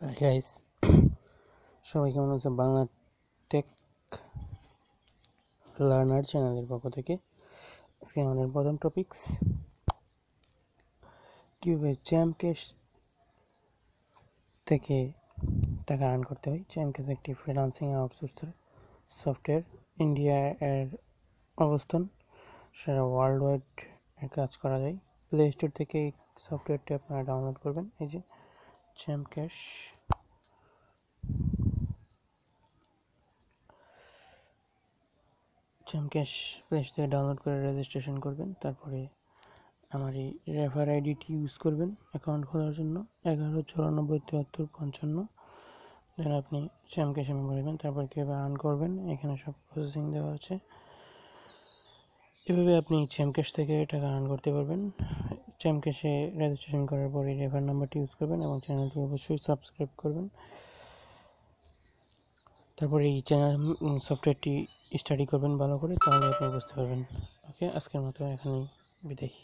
Hi guys, সবাই কেমন আছে? বাংলা টেক লার্নার চ্যানেলের পক্ষ থেকে আজকে আমাদের প্রথম টপিকস কীভাবে চ্যামক্যাশ থেকে টাকা আর্ন করতে হয়। চ্যামক্যাশ একটি ফ্রিল্যান্সিং আউটসোর্সার সফটওয়্যার। ইন্ডিয়া এর অবস্থান, সারা ওয়ার্ল্ড ওয়াইড এর কাজ করা যায়। প্লে স্টোর থেকে এই সফটওয়্যারটি আপনারা ডাউনলোড করবেন। এই যে চ্যামক্যাশ, প্লে স্টোর থেকে ডাউনলোড করে রেজিস্ট্রেশন করবেন। তারপরে আমার এই রেফার আইডিটি ইউজ করবেন অ্যাকাউন্ট খোলার জন্য 11947355। দেন আপনি চ্যামক্যাশে মেম্বার হবেন। তারপর কীভাবে আর্ন করবেন এখানে সব প্রসেসিং দেওয়া আছে। এভাবে আপনি চ্যামক্যাশ থেকে টাকা আর্ন করতে পারবেন। চ্যামক্যাশে রেজিস্ট্রেশন করার পরে রেফার নাম্বারটি ইউজ করবেন এবং চ্যানেলটি অবশ্যই সাবস্ক্রাইব করবেন। তারপরে এই চ্যানেল সফটওয়্যারটি স্টাডি করবেন ভালো করে, তাহলে আপনি বুঝতে পারবেন। ওকে, আজকের মতো এখানেই বিদায়।